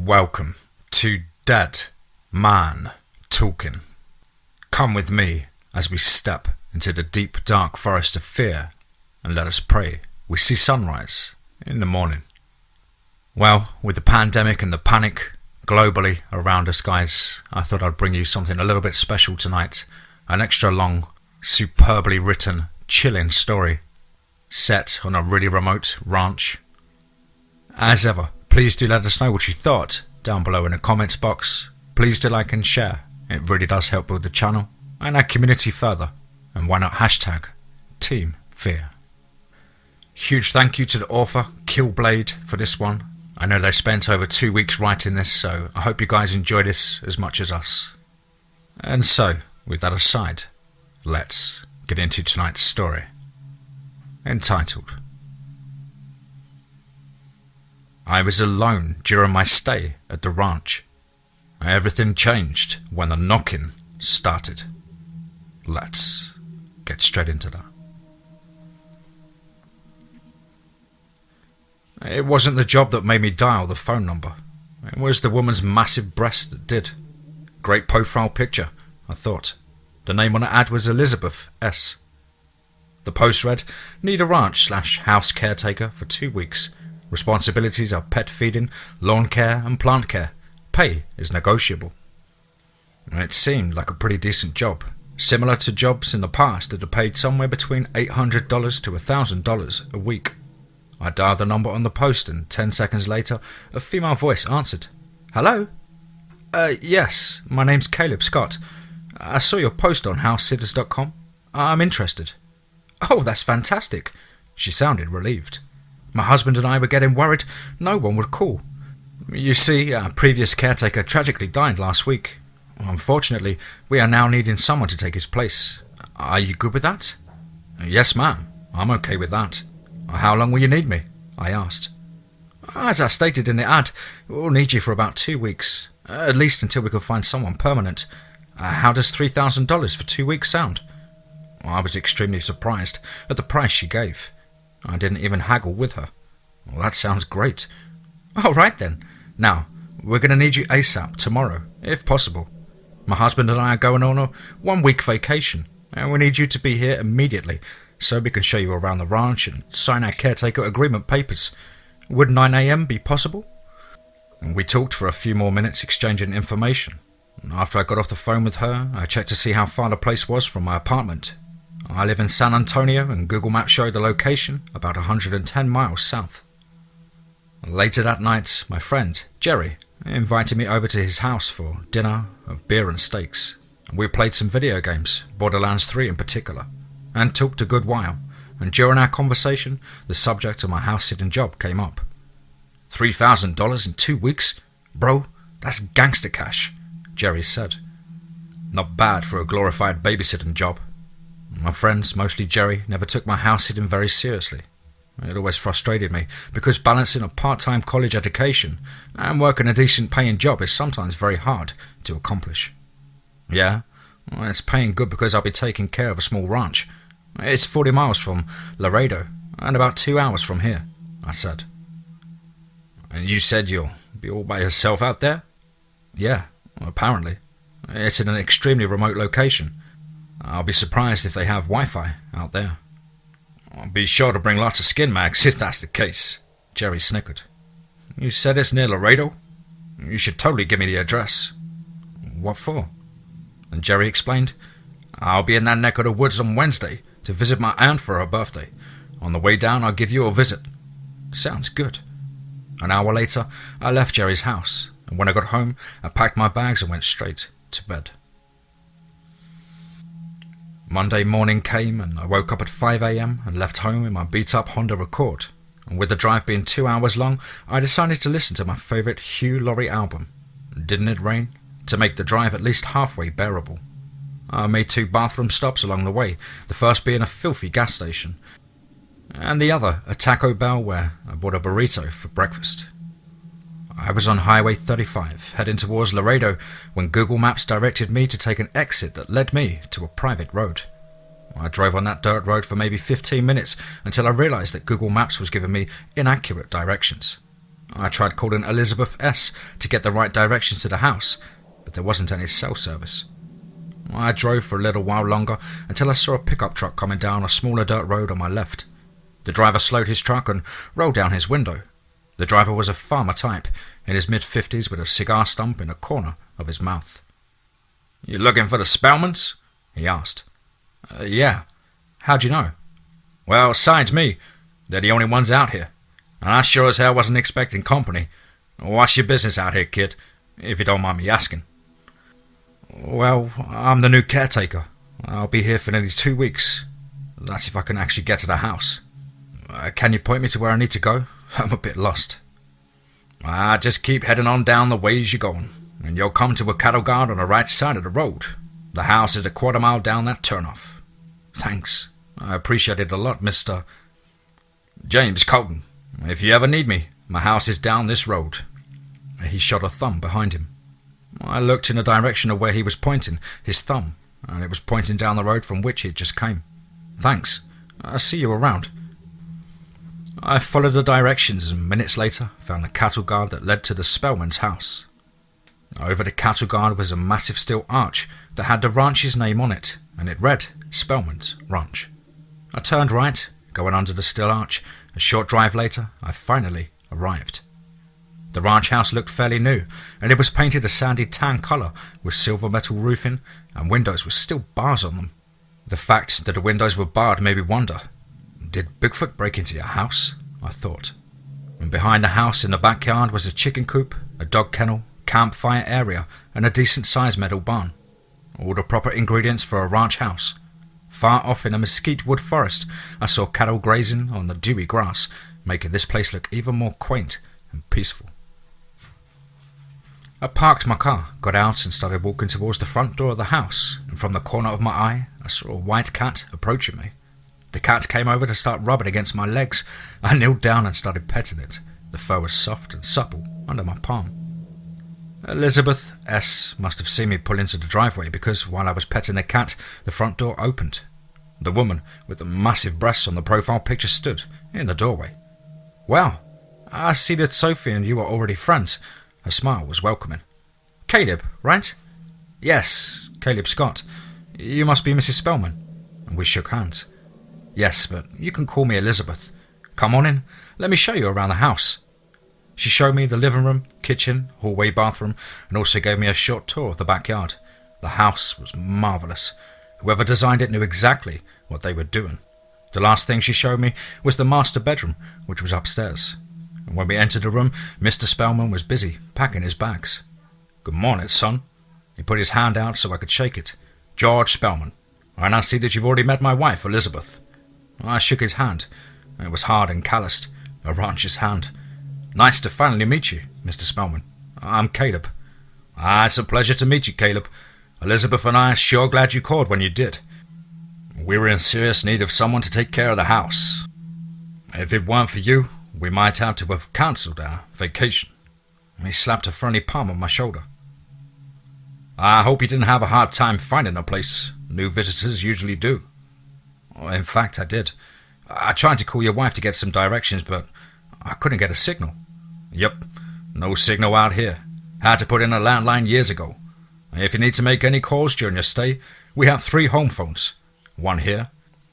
Welcome to Dead Man Talking. Come with me as we step into the deep dark forest of fear and let us pray we see sunrise in the morning. Well, with the pandemic and the panic globally around us, guys, I thought I'd bring you something a little bit special tonight. An extra long, superbly written, chilling story set on a really remote ranch. As ever, please do let us know what you thought down below in the comments box. Please do like and share. It really does help build the channel and our community further. And why not hashtag TeamFEAR. Huge thank you to the author, Killblade, for this one. I know they spent over 2 weeks writing this, so I hope you guys enjoy this as much as us. And so, with that aside, let's get into tonight's story, entitled I was alone during my stay at the ranch. Everything changed when the knocking started. Let's get straight into that. It wasn't the job that made me dial the phone number. It was the woman's massive breast that did. Great profile picture, I thought. The name on the ad was Elizabeth S. The post read, need a ranch/house caretaker for 2 weeks. Responsibilities are pet feeding, lawn care and plant care. Pay is negotiable. It seemed like a pretty decent job, similar to jobs in the past that had paid somewhere between $800 to $1,000 a week. I dialed the number on the post and 10 seconds later, a female voice answered. Hello? Yes, my name's Caleb Scott. I saw your post on housesitters.com. I'm interested. Oh, that's fantastic. She sounded relieved. My husband and I were getting worried no one would call. You see, our previous caretaker tragically died last week. Unfortunately, we are now needing someone to take his place. Are you good with that? Yes, ma'am. I'm okay with that. How long will you need me? I asked. As I stated in the ad, we'll need you for about 2 weeks, at least until we can find someone permanent. How does $3,000 for 2 weeks sound? I was extremely surprised at the price she gave. I didn't even haggle with her. Well, that sounds great. All right then. Now, we're going to need you ASAP tomorrow, if possible. My husband and I are going on a 1-week vacation, and we need you to be here immediately so we can show you around the ranch and sign our caretaker agreement papers. Would 9 a.m. be possible? And we talked for a few more minutes exchanging information. After I got off the phone with her, I checked to see how far the place was from my apartment. I live in San Antonio and Google Maps showed the location about 110 miles south. Later that night, my friend, Jerry, invited me over to his house for dinner of beer and steaks. We played some video games, Borderlands 3 in particular, and talked a good while, and during our conversation, the subject of my house-sitting job came up. $3,000 in 2 weeks? Bro, that's gangster cash, Jerry said. Not bad for a glorified babysitting job. My friends, mostly Jerry, never took my house-sitting very seriously. It always frustrated me, because balancing a part-time college education and working a decent-paying job is sometimes very hard to accomplish. Yeah, well, it's paying good because I'll be taking care of a small ranch. It's 40 miles from Laredo and about 2 hours from here, I said. And you said you'll be all by yourself out there? Yeah, apparently. It's in an extremely remote location. I'll be surprised if they have Wi-Fi out there. I'll be sure to bring lots of skin mags if that's the case, Jerry snickered. You said it's near Laredo? You should totally give me the address. What for? And Jerry explained, I'll be in that neck of the woods on Wednesday to visit my aunt for her birthday. On the way down, I'll give you a visit. Sounds good. An hour later, I left Jerry's house, and when I got home, I packed my bags and went straight to bed. Monday morning came, and I woke up at 5 a.m. and left home in my beat-up Honda Accord. And with the drive being 2 hours long, I decided to listen to my favourite Hugh Laurie album, Didn't It Rain?, to make the drive at least halfway bearable. I made 2 bathroom stops along the way, the first being a filthy gas station, and the other a Taco Bell where I bought a burrito for breakfast. I was on Highway 35, heading towards Laredo, when Google Maps directed me to take an exit that led me to a private road. I drove on that dirt road for maybe 15 minutes until I realized that Google Maps was giving me inaccurate directions. I tried calling Elizabeth S. to get the right directions to the house, but there wasn't any cell service. I drove for a little while longer until I saw a pickup truck coming down a smaller dirt road on my left. The driver slowed his truck and rolled down his window. The driver was a farmer type, in his mid-50s with a cigar stump in the corner of his mouth. "You looking for the Spellmans?" he asked. Yeah. How'd you know?" "Well, besides me, they're the only ones out here, and I sure as hell wasn't expecting company. What's your business out here, kid, if you don't mind me asking?" "Well, I'm the new caretaker. I'll be here for nearly 2 weeks. That's if I can actually get to the house. Can you point me to where I need to go? I'm a bit lost." Just keep heading on down the ways you're going, and you'll come to a cattle guard on the right side of the road. The house is a quarter mile down that turnoff." "Thanks. I appreciate it a lot, Mr. James Colton. If you ever need me, my house is down this road." He shot a thumb behind him. I looked in the direction of where he was pointing, his thumb, and it was pointing down the road from which he had just came. "Thanks. I'll see you around." I followed the directions and minutes later found the cattle guard that led to the Spellman's house. Over the cattle guard was a massive steel arch that had the ranch's name on it, and it read Spellman's Ranch. I turned right, going under the steel arch. A short drive later, I finally arrived. The ranch house looked fairly new, and it was painted a sandy tan colour with silver metal roofing, and windows with steel bars on them. The fact that the windows were barred made me wonder, did Bigfoot break into your house? I thought. And behind the house in the backyard was a chicken coop, a dog kennel, campfire area, and a decent-sized metal barn. All the proper ingredients for a ranch house. Far off in a mesquite wood forest, I saw cattle grazing on the dewy grass, making this place look even more quaint and peaceful. I parked my car, got out and started walking towards the front door of the house, and from the corner of my eye, I saw a white cat approaching me. The cat came over to start rubbing against my legs. I kneeled down and started petting it. The fur was soft and supple under my palm. Elizabeth S. must have seen me pull into the driveway because while I was petting the cat, the front door opened. The woman with the massive breasts on the profile picture stood in the doorway. "Well, I see that Sophie and you are already friends." Her smile was welcoming. "Caleb, right?" "Yes, Caleb Scott. You must be Mrs. Spellman." And we shook hands. "Yes, but you can call me Elizabeth. Come on in. Let me show you around the house." She showed me the living room, kitchen, hallway, bathroom, and also gave me a short tour of the backyard. The house was marvellous. Whoever designed it knew exactly what they were doing. The last thing she showed me was the master bedroom, which was upstairs. And when we entered the room, Mr. Spellman was busy packing his bags. "Good morning, son." He put his hand out so I could shake it. "George Spellman. And I see that you've already met my wife, Elizabeth." I shook his hand. It was hard and calloused, a rancher's hand. "Nice to finally meet you, Mr. Spellman. I'm Caleb." It's a pleasure to meet you, Caleb. Elizabeth and I are sure glad you called when you did. We were in serious need of someone to take care of the house. If it weren't for you, we might have to have cancelled our vacation." He slapped a friendly palm on my shoulder. "I hope you didn't have a hard time finding a place. New visitors usually do." In fact, I did. I tried to call your wife to get some directions, but I couldn't get a signal. "Yep, no signal out here. Had to put in a landline years ago. If you need to make any calls during your stay, we have 3 home phones. One here."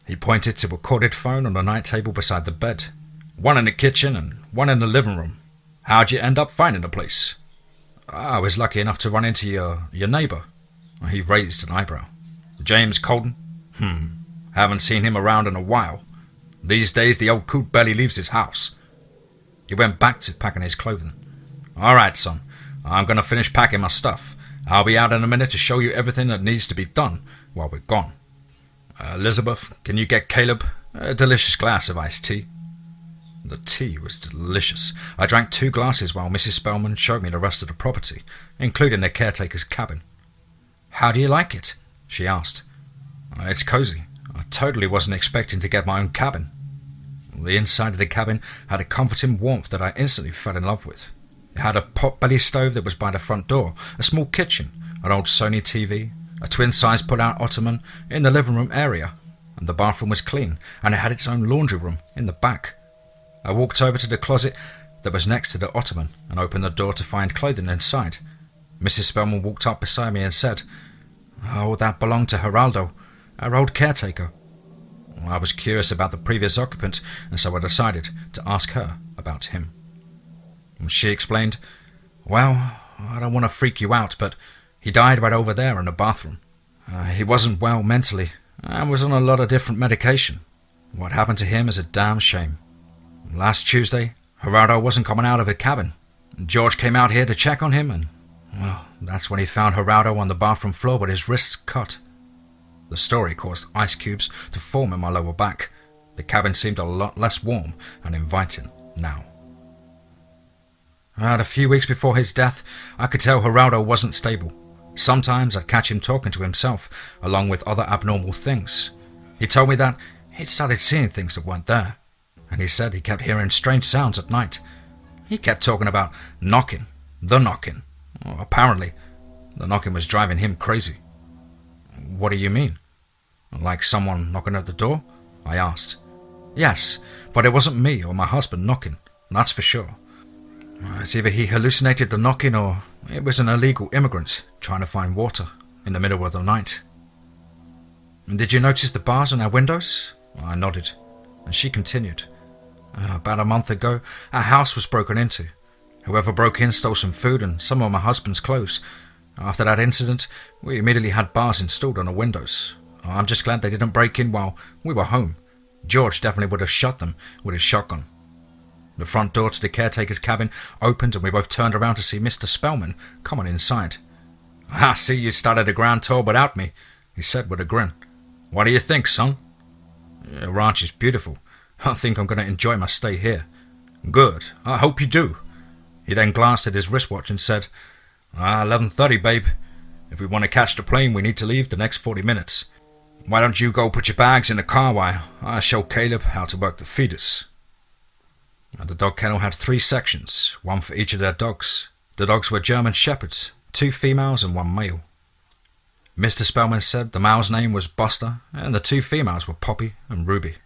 He pointed to a corded phone on the night table beside the bed. "One in the kitchen and one in the living room. How'd you end up finding the place?" "I was lucky enough to run into your neighbour." He raised an eyebrow. "James Colton? Haven't seen him around in a while. These days the old coot barely leaves his house." He went back to packing his clothing. "All right, son. I'm going to finish packing my stuff. I'll be out in a minute to show you everything that needs to be done while we're gone. Elizabeth, can you get Caleb a delicious glass of iced tea?" The tea was delicious. I drank 2 glasses while Mrs. Spellman showed me the rest of the property, including the caretaker's cabin. "How do you like it?" she asked. "It's cozy. I totally wasn't expecting to get my own cabin." The inside of the cabin had a comforting warmth that I instantly fell in love with. It had a pot-belly stove that was by the front door, a small kitchen, an old Sony TV, a twin-size pull-out ottoman in the living room area, and the bathroom was clean, and it had its own laundry room in the back. I walked over to the closet, that was next to the ottoman and opened the door to find clothing inside. Mrs. Spellman walked up beside me and said, "Oh, that belonged to Geraldo, our old caretaker." I was curious about the previous occupant, and so I decided to ask her about him. She explained, "Well, I don't want to freak you out, but he died right over there in the bathroom. He wasn't well mentally and was on a lot of different medication. What happened to him is a damn shame. Last Tuesday, Geraldo wasn't coming out of his cabin. George came out here to check on him, and, well, that's when he found Geraldo on the bathroom floor with his wrists cut. The story caused ice cubes to form in my lower back. The cabin seemed a lot less warm and inviting now. A few weeks before his death, I could tell Geraldo wasn't stable. Sometimes I'd catch him talking to himself, along with other abnormal things. He told me that he'd started seeing things that weren't there, and he said he kept hearing strange sounds at night. He kept talking about knocking, the knocking. Apparently, the knocking was driving him crazy." "What do you mean? Like someone knocking at the door?" I asked. "Yes, but it wasn't me or my husband knocking, that's for sure. It's either he hallucinated the knocking or it was an illegal immigrant trying to find water in the middle of the night." "Did you notice the bars on our windows?" I nodded, and she continued. "About a month ago, our house was broken into. Whoever broke in stole some food and some of my husband's clothes. After that incident, we immediately had bars installed on the windows. I'm just glad they didn't break in while we were home. George definitely would have shot them with his shotgun." The front door to the caretaker's cabin opened and we both turned around to see Mr. Spellman coming inside. "I see you started a grand tour without me," he said with a grin. "What do you think, son?" "The ranch is beautiful. I think I'm going to enjoy my stay here." "Good. I hope you do." He then glanced at his wristwatch and said, 11:30, babe. If we want to catch the plane, we need to leave the next 40 minutes. Why don't you go put your bags in the car while I show Caleb how to work the feeders?" The dog kennel had 3 sections, one for each of their dogs. The dogs were German shepherds, 2 females and 1 male. Mr. Spellman said the male's name was Buster and the 2 females were Poppy and Ruby.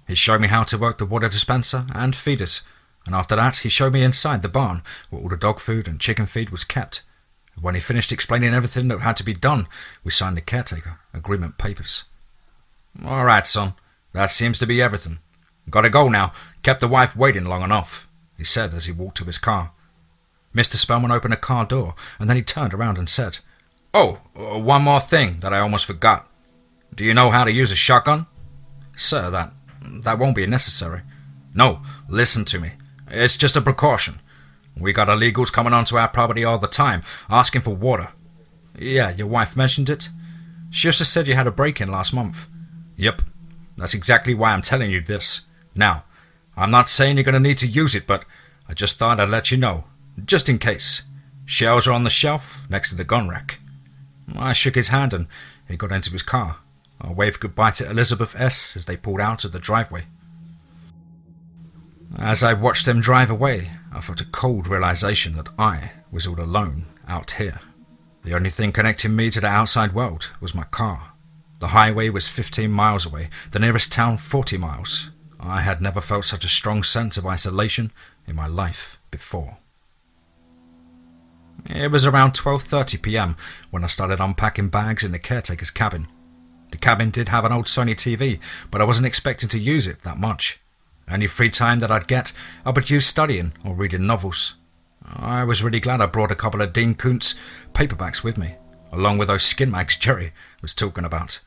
He showed me how to work the water dispenser and feeders, and after that he showed me inside the barn where all the dog food and chicken feed was kept. When he finished explaining everything that had to be done, we signed the caretaker agreement papers. "All right, son. That seems to be everything. Gotta go now. Kept the wife waiting long enough," he said as he walked to his car. Mr. Spellman opened the car door and then he turned around and said, "Oh, one more thing that I almost forgot. Do you know how to use a shotgun?" "Sir, that won't be necessary." "No, listen to me. It's just a precaution. We got illegals coming onto our property all the time, asking for water." "Yeah, your wife mentioned it. She also said you had a break-in last month." "Yep. That's exactly why I'm telling you this. Now, I'm not saying you're going to need to use it, but I just thought I'd let you know, just in case. Shells are on the shelf next to the gun rack." I shook his hand and he got into his car. I waved goodbye to Elizabeth S. as they pulled out of the driveway. As I watched them drive away, I felt a cold realization that I was all alone out here. The only thing connecting me to the outside world was my car. The highway was 15 miles away, the nearest town 40 miles. I had never felt such a strong sense of isolation in my life before. It was around 12:30 p.m. when I started unpacking bags in the caretaker's cabin. The cabin did have an old Sony TV, but I wasn't expecting to use it that much. Any free time that I'd get, I would use studying or reading novels. I was really glad I brought a couple of Dean Koontz paperbacks with me, along with those skin mags Jerry was talking about.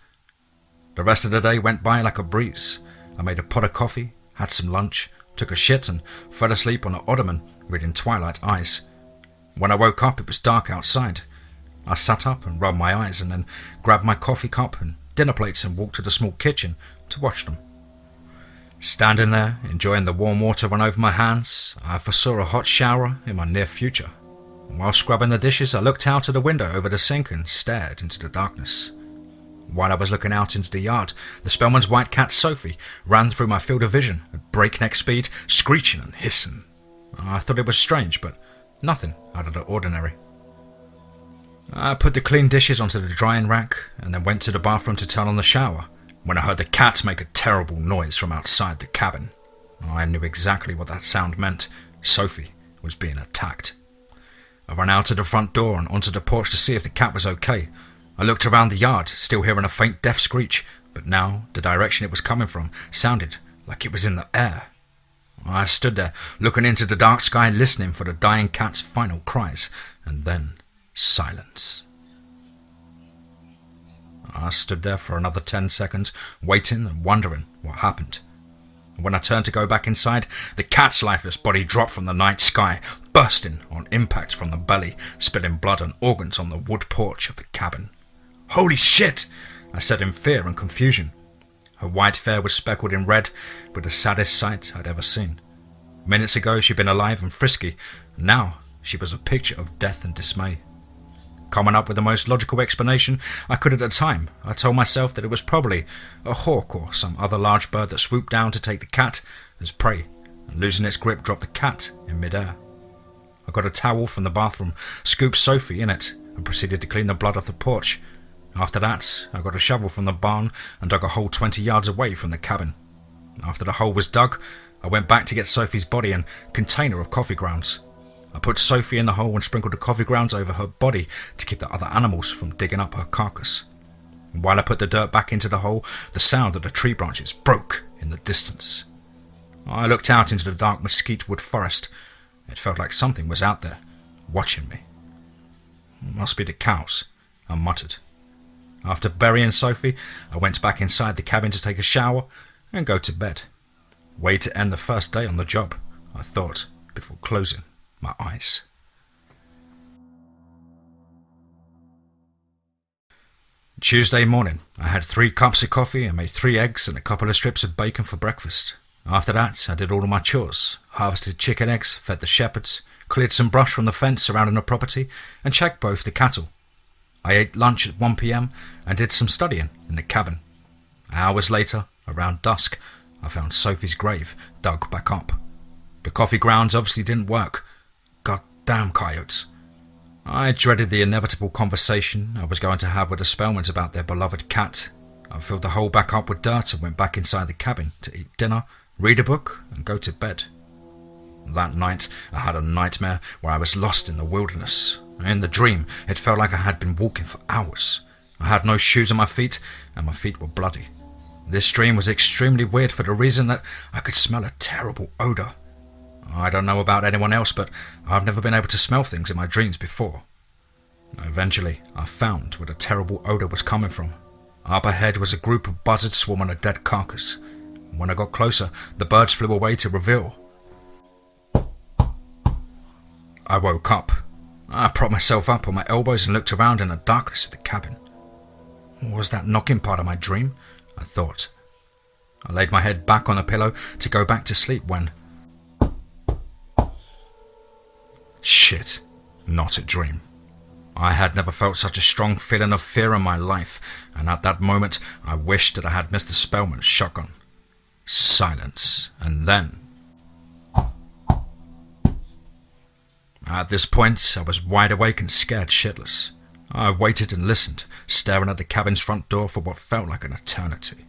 The rest of the day went by like a breeze. I made a pot of coffee, had some lunch, took a shit and fell asleep on the ottoman reading Twilight Eyes. When I woke up, it was dark outside. I sat up and rubbed my eyes and then grabbed my coffee cup and dinner plates and walked to the small kitchen to watch them. Standing there, enjoying the warm water run over my hands, I foresaw a hot shower in my near future. While scrubbing the dishes, I looked out of the window over the sink and stared into the darkness. While I was looking out into the yard, the Spellman's white cat Sophie ran through my field of vision at breakneck speed, screeching and hissing. I thought it was strange, but nothing out of the ordinary. I put the clean dishes onto the drying rack and then went to the bathroom to turn on the shower when I heard the cat make a terrible noise from outside the cabin. I knew exactly what that sound meant, Sophie was being attacked. I ran out of the front door and onto the porch to see if the cat was okay. I looked around the yard, still hearing a faint death screech, but now the direction it was coming from sounded like it was in the air. I stood there, looking into the dark sky, listening for the dying cat's final cries, and then silence. I stood there for another 10 seconds, waiting and wondering what happened. When I turned to go back inside, the cat's lifeless body dropped from the night sky, bursting on impact from the belly, spilling blood and organs on the wood porch of the cabin. "Holy shit!" I said in fear and confusion. Her white fur was speckled in red, with the saddest sight I'd ever seen. Minutes ago she'd been alive and frisky, and now she was a picture of death and dismay. Coming up with the most logical explanation I could at the time, I told myself that it was probably a hawk or some other large bird that swooped down to take the cat as prey, and losing its grip dropped the cat in midair. I got a towel from the bathroom, scooped Sophie in it, and proceeded to clean the blood off the porch. After that, I got a shovel from the barn and dug a hole 20 yards away from the cabin. After the hole was dug, I went back to get Sophie's body and container of coffee grounds. I put Sophie in the hole and sprinkled the coffee grounds over her body to keep the other animals from digging up her carcass. And while I put the dirt back into the hole, the sound of the tree branches broke in the distance. I looked out into the dark mesquite wood forest. It felt like something was out there, watching me. "It must be the cows," I muttered. After burying Sophie, I went back inside the cabin to take a shower and go to bed. Way to end the first day on the job, I thought, before closing my eyes. Tuesday morning, I had 3 cups of coffee and made 3 eggs and a couple of strips of bacon for breakfast. After that, I did all of my chores, harvested chicken eggs, fed the shepherds, cleared some brush from the fence surrounding the property, and checked both the cattle. I ate lunch at 1 p.m. and did some studying in the cabin. Hours later, around dusk, I found Sophie's grave dug back up. The coffee grounds obviously didn't work. Goddamn coyotes. I dreaded the inevitable conversation I was going to have with the Spellmans about their beloved cat. I filled the hole back up with dirt and went back inside the cabin to eat dinner, read a book, and go to bed. That night, I had a nightmare where I was lost in the wilderness. In the dream, it felt like I had been walking for hours. I had no shoes on my feet, and my feet were bloody. This dream was extremely weird for the reason that I could smell a terrible odour. I don't know about anyone else, but I've never been able to smell things in my dreams before. Eventually, I found where the terrible odour was coming from. Up ahead was a group of buzzards swarming a dead carcass. When I got closer, the birds flew away to reveal. I woke up. I propped myself up on my elbows and looked around in the darkness of the cabin. Was that knocking part of my dream? I thought. I laid my head back on the pillow to go back to sleep when... Shit, not a dream. I had never felt such a strong feeling of fear in my life, and at that moment I wished that I had Mr. Spellman's shotgun. Silence, and then... At this point, I was wide awake and scared shitless. I waited and listened, staring at the cabin's front door for what felt like an eternity.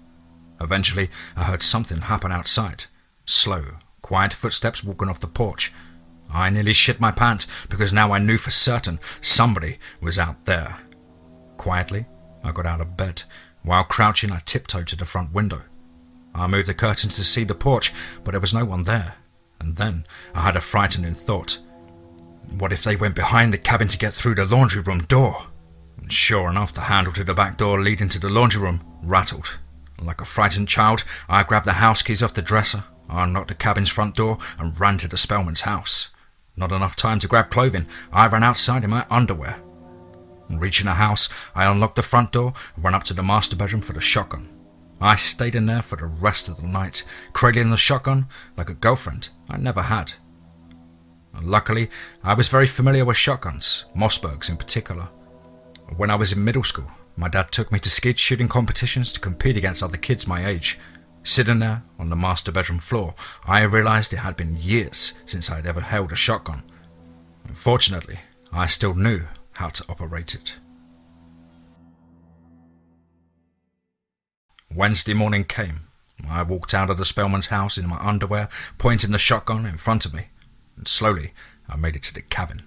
Eventually, I heard something happen outside. Slow, quiet footsteps walking off the porch. I nearly shit my pants because now I knew for certain somebody was out there. Quietly, I got out of bed. While crouching, I tiptoed to the front window. I moved the curtains to see the porch, but there was no one there. And then I had a frightening thought. What if they went behind the cabin to get through the laundry room door? And sure enough, the handle to the back door leading to the laundry room rattled. Like a frightened child, I grabbed the house keys off the dresser, unlocked the cabin's front door, and ran to the Spellman's house. Not enough time to grab clothing, I ran outside in my underwear. Reaching the house, I unlocked the front door and ran up to the master bedroom for the shotgun. I stayed in there for the rest of the night, cradling the shotgun like a girlfriend I never had. Luckily, I was very familiar with shotguns, Mossbergs in particular. When I was in middle school, my dad took me to skeet shooting competitions to compete against other kids my age. Sitting there on the master bedroom floor, I realised it had been years since I had ever held a shotgun. Unfortunately, I still knew how to operate it. Wednesday morning came. I walked out of the Spellman's house in my underwear, pointing the shotgun in front of me. and slowly I made it to the cabin.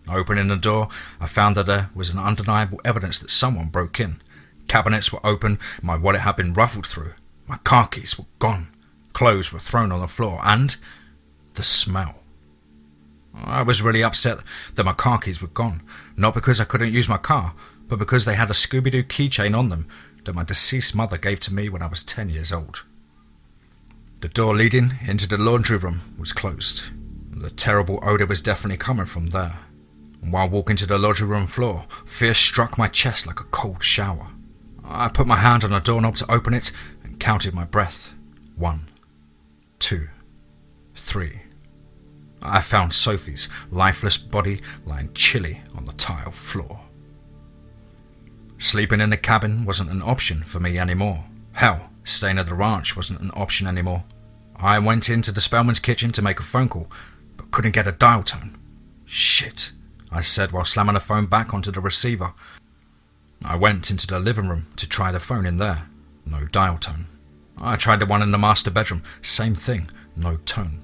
Opening the door, I found that there was an undeniable evidence that someone broke in. Cabinets were open, my wallet had been ruffled through, my car keys were gone, clothes were thrown on the floor, and the smell. I was really upset that my car keys were gone, not because I couldn't use my car, but because they had a Scooby-Doo keychain on them that my deceased mother gave to me when I was 10 years old. The door leading into the laundry room was closed. The terrible odour was definitely coming from there. While walking to the laundry room floor, fear struck my chest like a cold shower. I put my hand on the doorknob to open it and counted my breath. 1, 2, 3. I found Sophie's lifeless body lying chilly on the tile floor. Sleeping in the cabin wasn't an option for me anymore. Hell, staying at the ranch wasn't an option anymore. I went into the Spellman's kitchen to make a phone call, but couldn't get a dial tone. Shit, I said while slamming the phone back onto the receiver. I went into the living room to try the phone in there. No dial tone. I tried the one in the master bedroom. Same thing, no tone.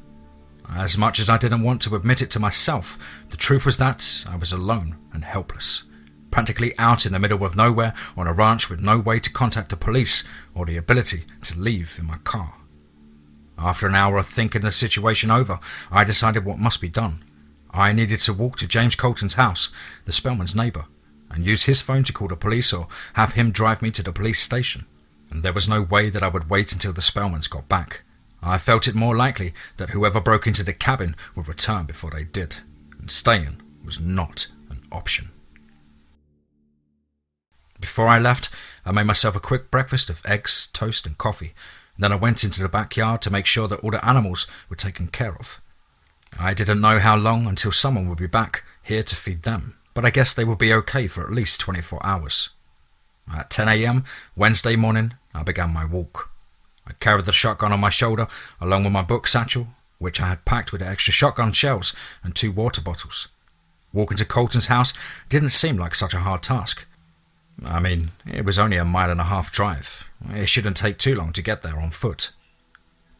As much as I didn't want to admit it to myself, the truth was that I was alone and helpless, practically out in the middle of nowhere on a ranch with no way to contact the police or the ability to leave in my car. After an hour of thinking the situation over, I decided what must be done. I needed to walk to James Colton's house, the Spellman's neighbour, and use his phone to call the police or have him drive me to the police station. And there was no way that I would wait until the Spellmans got back. I felt it more likely that whoever broke into the cabin would return before they did, and staying was not an option. Before I left, I made myself a quick breakfast of eggs, toast and coffee. Then I went into the backyard to make sure that all the animals were taken care of. I didn't know how long until someone would be back here to feed them, but I guess they would be okay for at least 24 hours. At 10 a.m. Wednesday morning, I began my walk. I carried the shotgun on my shoulder along with my book satchel, which I had packed with extra shotgun shells and 2 water bottles. Walking to Colton's house didn't seem like such a hard task. I mean, it was only a 1.5 mile drive. It shouldn't take too long to get there on foot.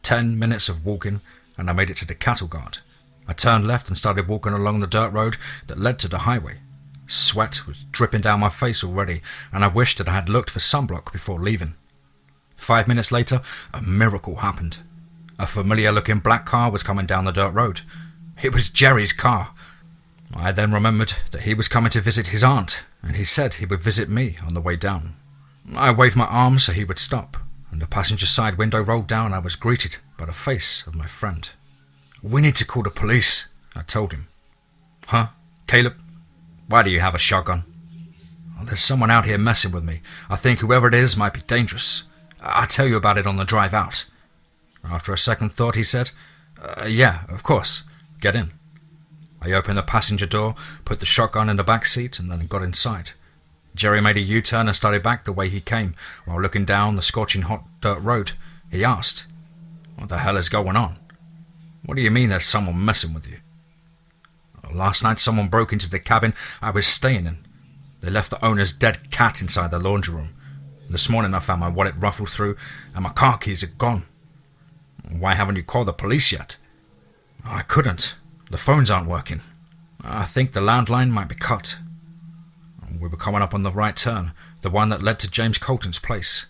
10 minutes of walking and I made it to the cattle guard. I turned left and started walking along the dirt road that led to the highway. Sweat was dripping down my face already, and I wished that I had looked for sunblock before leaving. 5 minutes later, a miracle happened. A familiar-looking black car was coming down the dirt road. It was Jerry's car. I then remembered that he was coming to visit his aunt, and he said he would visit me on the way down. I waved my arm so he would stop, and the passenger side window rolled down and I was greeted by the face of my friend. "We need to call the police," I told him. "Huh? Caleb? Why do you have a shotgun?" "There's someone out here messing with me. I think whoever it is might be dangerous. I'll tell you about it on the drive out." After a second thought, he said, "Yeah, of course. Get in." I opened the passenger door, put the shotgun in the back seat, and then got inside. Jerry made a U-turn and started back the way he came, while looking down the scorching hot dirt road. He asked, "What the hell is going on? What do you mean there's someone messing with you?" "Last night someone broke into the cabin I was staying in. They left the owner's dead cat inside the laundry room. This morning I found my wallet ruffled through and my car keys are gone." "Why haven't you called the police yet?" "I couldn't. The phones aren't working. I think the landline might be cut." We were coming up on the right turn, the one that led to James Colton's place.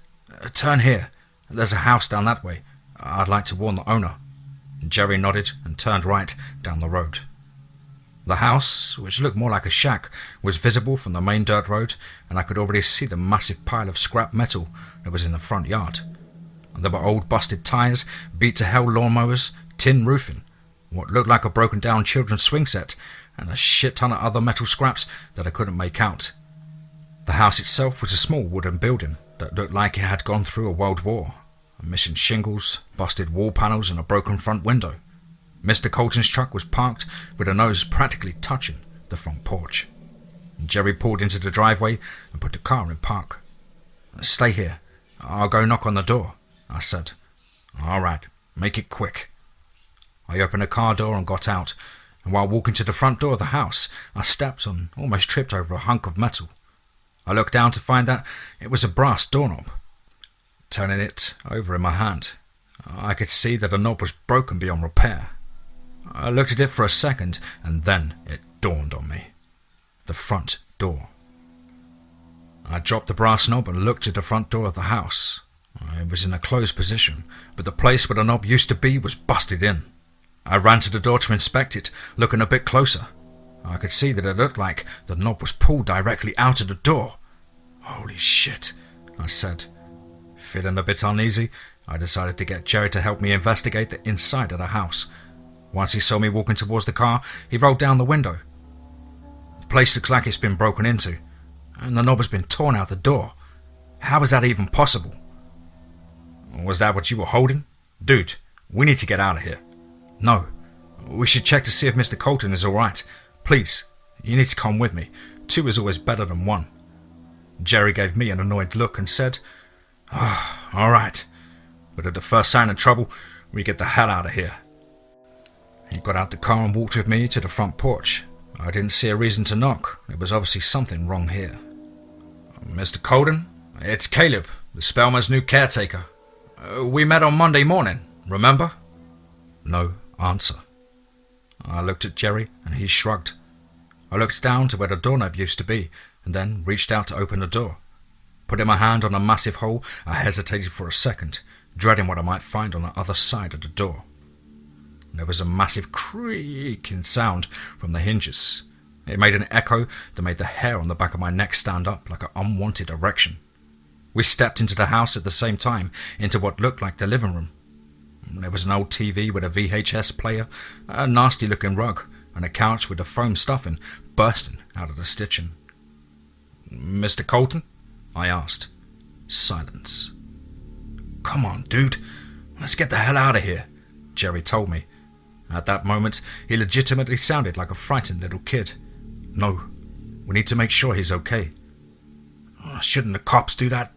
"Turn here. There's a house down that way. I'd like to warn the owner." Jerry nodded and turned right down the road. The house, which looked more like a shack, was visible from the main dirt road, and I could already see the massive pile of scrap metal that was in the front yard. There were old busted tires, beat-to-hell lawnmowers, tin roofing, what looked like a broken-down children's swing set, and a shit-ton of other metal scraps that I couldn't make out. The house itself was a small wooden building that looked like it had gone through a world war, missing shingles, busted wall panels, and a broken front window. Mr. Colton's truck was parked with a nose practically touching the front porch. Jerry pulled into the driveway and put the car in park. "Stay here. I'll go knock on the door," I said. "All right, make it quick." I opened the car door and got out, and while walking to the front door of the house, I stepped and almost tripped over a hunk of metal. I looked down to find that it was a brass doorknob. Turning it over in my hand, I could see that the knob was broken beyond repair. I looked at it for a second, and then it dawned on me. The front door. I dropped the brass knob and looked at the front door of the house. It was in a closed position, but the place where the knob used to be was busted in. I ran to the door to inspect it, looking a bit closer. I could see that it looked like the knob was pulled directly out of the door. "Holy shit," I said. Feeling a bit uneasy, I decided to get Jerry to help me investigate the inside of the house. Once he saw me walking towards the car, he rolled down the window. "The place looks like it's been broken into, and the knob has been torn out the door. How is that even possible?" "Was that what you were holding? Dude, we need to get out of here." "No, we should check to see if Mr. Colton is alright. Please, you need to come with me. 2 is always better than 1. Jerry gave me an annoyed look and said, "Alright, but at the first sign of trouble, we get the hell out of here." He got out the car and walked with me to the front porch. I didn't see a reason to knock. There was obviously something wrong here. "Mr. Colton, it's Caleb, the Spellman's new caretaker. We met on Monday morning, remember?" No answer. I looked at Jerry and he shrugged. I looked down to where the doorknob used to be and then reached out to open the door. Putting my hand on a massive hole, I hesitated for a second, dreading what I might find on the other side of the door. There was a massive creaking sound from the hinges. It made an echo that made the hair on the back of my neck stand up like an unwanted erection. We stepped into the house at the same time, into what looked like the living room. There was an old TV with a VHS player, a nasty-looking rug, and a couch with the foam stuffing bursting out of the stitching. "Mr. Colton?" I asked. Silence. "Come on, dude. Let's get the hell out of here," Jerry told me. At that moment, he legitimately sounded like a frightened little kid. "No, we need to make sure he's okay." "Shouldn't the cops do that?"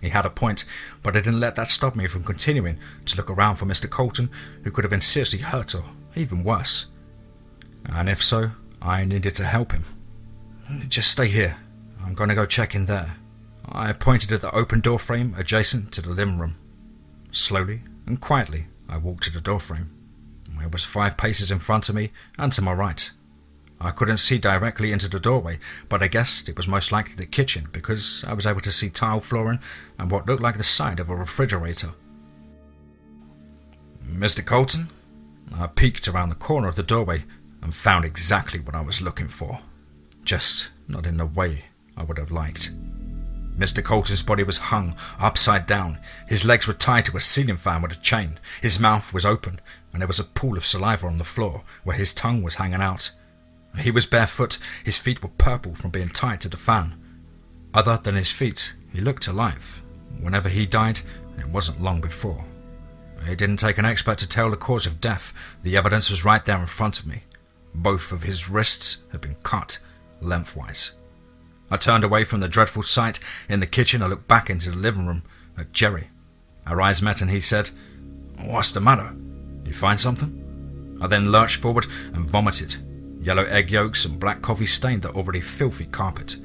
He had a point, but I didn't let that stop me from continuing to look around for Mr. Colton, who could have been seriously hurt or even worse. And if so, I needed to help him. "Just stay here. I'm going to go check in there." I pointed at the open doorframe adjacent to the living room. Slowly and quietly, I walked to the doorframe. It was 5 paces in front of me and to my right. I couldn't see directly into the doorway, but I guessed it was most likely the kitchen because I was able to see tile flooring and what looked like the side of a refrigerator. "Mr. Colton?" I peeked around the corner of the doorway and found exactly what I was looking for, just not in the way I would have liked. Mr. Colton's body was hung upside down. His legs were tied to a ceiling fan with a chain. His mouth was open, and there was a pool of saliva on the floor where his tongue was hanging out. He was barefoot. His feet were purple from being tied to the fan. Other than his feet, he looked alive. Whenever he died, it wasn't long before. It didn't take an expert to tell the cause of death. The evidence was right there in front of me. Both of his wrists had been cut lengthwise. I turned away from the dreadful sight in the kitchen and looked back into the living room at Jerry. Our eyes met and he said, "What's the matter? You find something?" I then lurched forward and vomited. Yellow egg yolks and black coffee stained the already filthy carpet.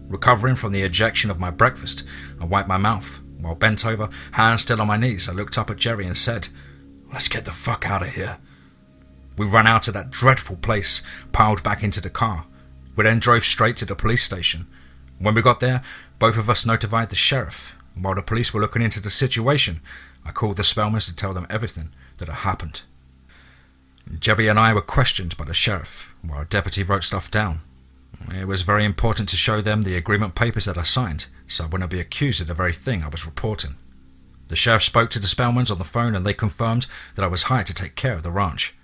Recovering from the ejection of my breakfast, I wiped my mouth. While bent over, hands still on my knees, I looked up at Jerry and said, "Let's get the fuck out of here." We ran out of that dreadful place, piled back into the car. We then drove straight to the police station. When we got there, both of us notified the sheriff. While the police were looking into the situation, I called the Spellmans to tell them everything that had happened. Jerry and I were questioned by the sheriff, while a deputy wrote stuff down. It was very important to show them the agreement papers that I signed, so I wouldn't be accused of the very thing I was reporting. The sheriff spoke to the Spellmans on the phone and they confirmed that I was hired to take care of the ranch.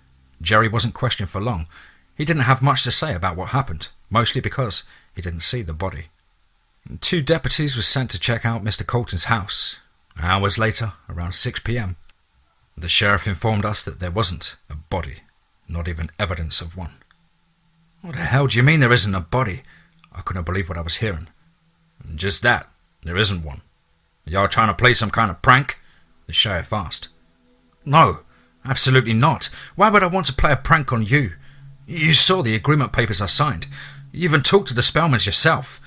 Jerry wasn't questioned for long. He didn't have much to say about what happened, mostly because he didn't see the body. 2 deputies were sent to check out Mr. Colton's house. Hours later, around 6 p.m., the sheriff informed us that there wasn't a body, not even evidence of one. "What the hell do you mean there isn't a body?" I couldn't believe what I was hearing. "Just that, there isn't one. Y'all trying to play some kind of prank?" the sheriff asked. "No, absolutely not. Why would I want to play a prank on you? You saw the agreement papers I signed. You even talked to the Spellmans yourself.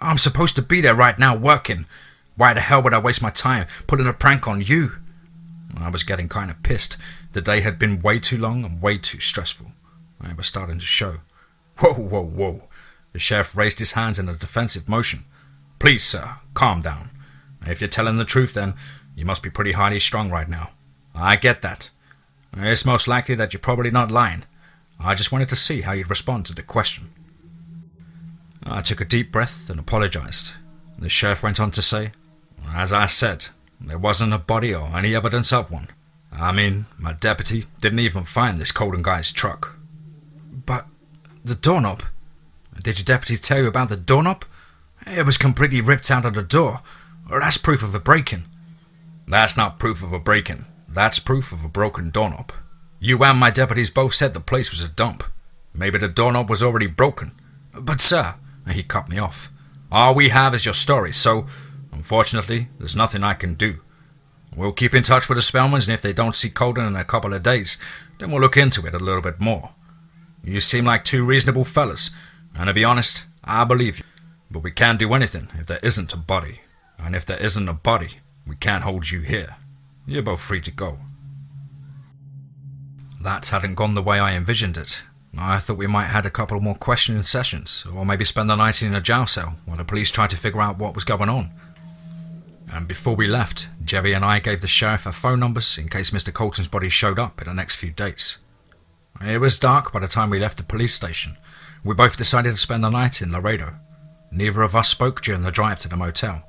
I'm supposed to be there right now working. Why the hell would I waste my time putting a prank on you?" I was getting kind of pissed, The day had been way too long and way too stressful. It was starting to show. Whoa, whoa, whoa. The sheriff raised his hands in a defensive motion. Please, sir, calm down. If you're telling the truth, then you must be pretty highly strung right now. I get that. It's most likely that you're probably not lying. I just wanted to see how you'd respond to the question. I took a deep breath and apologized. The sheriff went on to say, as I said, there wasn't a body or any evidence of one. I mean, my deputy didn't even find this Colden guy's truck. But the doorknob? Did your deputy tell you about the doorknob? It was completely ripped out of the door. That's proof of a break-in. That's not proof of a break-in. That's proof of a broken doorknob. You and my deputies both said the place was a dump. Maybe the doorknob was already broken. But sir, he cut me off. All we have is your story, so unfortunately, there's nothing I can do. We'll keep in touch with the Spellmans, and if they don't see Colden in a couple of days, then we'll look into it a little bit more. You seem like two reasonable fellas, and to be honest, I believe you. But we can't do anything if there isn't a body. And if there isn't a body, we can't hold you here. You're both free to go. That hadn't gone the way I envisioned it. I thought we might have had a couple more questioning sessions, or maybe spend the night in a jail cell while the police tried to figure out what was going on. And before we left, Jerry and I gave the sheriff our phone numbers in case Mr. Colton's body showed up in the next few days. It was dark by the time we left the police station. We both decided to spend the night in Laredo. Neither of us spoke during the drive to the motel.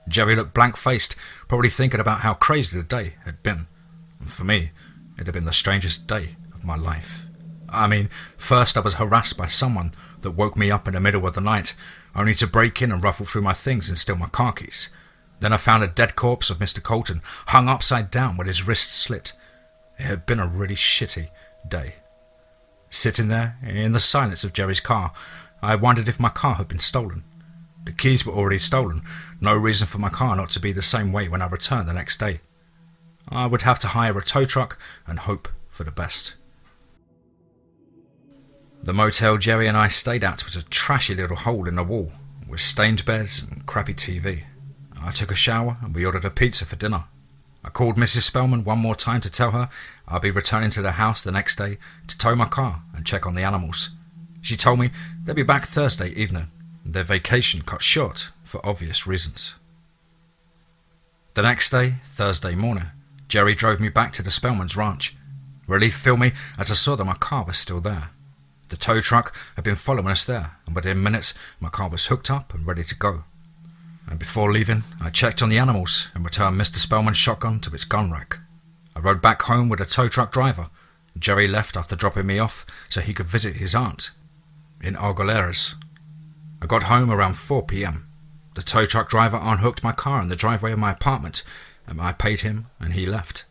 Jerry looked blank-faced, probably thinking about how crazy the day had been. And for me, it had been the strangest day of my life. I mean, first I was harassed by someone that woke me up in the middle of the night, only to break in and ruffle through my things and steal my car keys. Then I found a dead corpse of Mr. Colton, hung upside down with his wrists slit. It had been a really shitty day. Sitting there, in the silence of Jerry's car, I wondered if my car had been stolen. The keys were already stolen, no reason for my car not to be the same way when I returned the next day. I would have to hire a tow truck and hope for the best. The motel Jerry and I stayed at was a trashy little hole in the wall, with stained beds and crappy TV. I took a shower and we ordered a pizza for dinner. I called Mrs. Spellman one more time to tell her I'll be returning to the house the next day to tow my car and check on the animals. She told me they'd be back Thursday evening, their vacation cut short for obvious reasons. The next day, Thursday morning, Jerry drove me back to the Spellman's ranch. Relief filled me as I saw that my car was still there. The tow truck had been following us there, and within minutes my car was hooked up and ready to go. And before leaving, I checked on the animals and returned Mr. Spellman's shotgun to its gun rack. I rode back home with a tow truck driver. Jerry left after dropping me off so he could visit his aunt in Argoleras. I got home around 4 p.m. The tow truck driver unhooked my car in the driveway of my apartment, and I paid him and he left.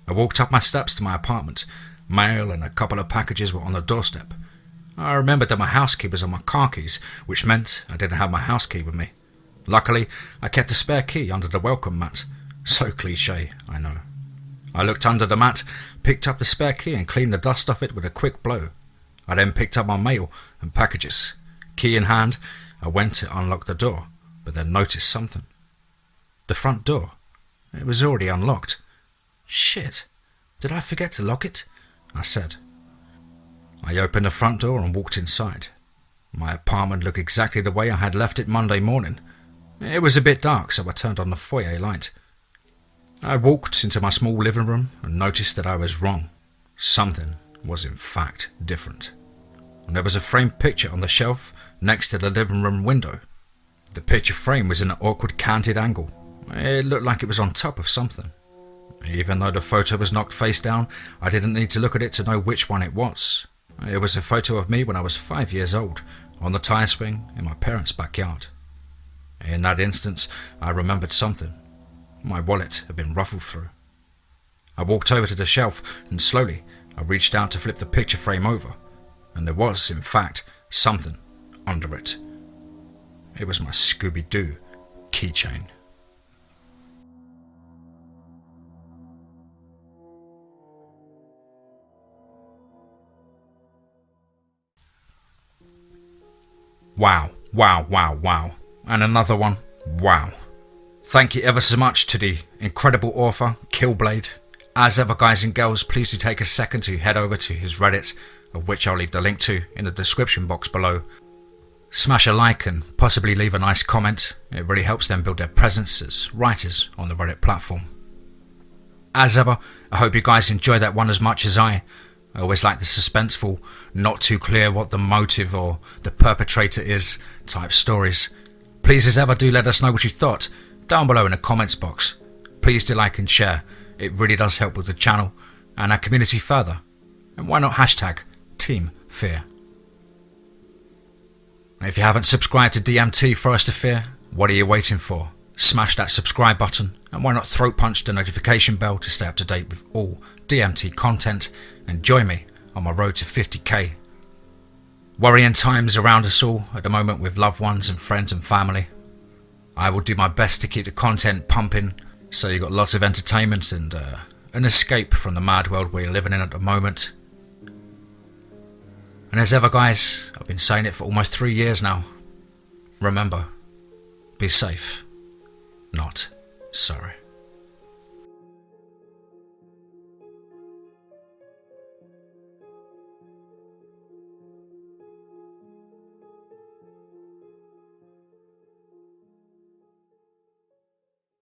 I walked up my steps to my apartment. Mail and a couple of packages were on the doorstep. I remembered that my house key was on my car keys, which meant I didn't have my house key with me. Luckily, I kept a spare key under the welcome mat. So cliché, I know. I looked under the mat, picked up the spare key and cleaned the dust off it with a quick blow. I then picked up my mail and packages. Key in hand, I went to unlock the door, but then noticed something. The front door. It was already unlocked. Shit, did I forget to lock it? I said. I opened the front door and walked inside. My apartment looked exactly the way I had left it Monday morning. It was a bit dark, so I turned on the foyer light. I walked into my small living room and noticed that I was wrong. Something was in fact different. There was a framed picture on the shelf next to the living room window. The picture frame was in an awkward canted angle. It looked like it was on top of something. Even though the photo was knocked face down, I didn't need to look at it to know which one it was. It was a photo of me when I was 5 years old, on the tire swing in my parents' backyard. In that instance, I remembered something. My wallet had been ruffled through. I walked over to the shelf and slowly I reached out to flip the picture frame over, and there was, in fact, something under it. It was my Scooby-Doo keychain. Wow, wow, wow, wow. And another one, wow. Thank you ever so much to the incredible author, Killblade, As ever, guys and girls, please do take a second to head over to his Reddit, of which I'll leave the link to in the description box below. Smash a like and possibly leave a nice comment. It really helps them build their presence as writers on the Reddit platform. As ever, I hope you guys enjoy that one as much as I. I always like the suspenseful, not too clear what the motive or the perpetrator is type stories. Please as ever do let us know what you thought down below in the comments box. Please do like and share. It really does help with the channel and our community further. And why not hashtag TeamFEAR? If you haven't subscribed to DMT for us to fear, what are you waiting for? Smash that subscribe button and why not throat punch the notification bell to stay up to date with all DMT content and join me on my road to 50k. Worrying times around us all at the moment with loved ones and friends and family. I will do my best to keep the content pumping so you got lots of entertainment and an escape from the mad world we're living in at the moment. And as ever guys, I've been saying it for almost 3 years now. Remember, be safe, not sorry.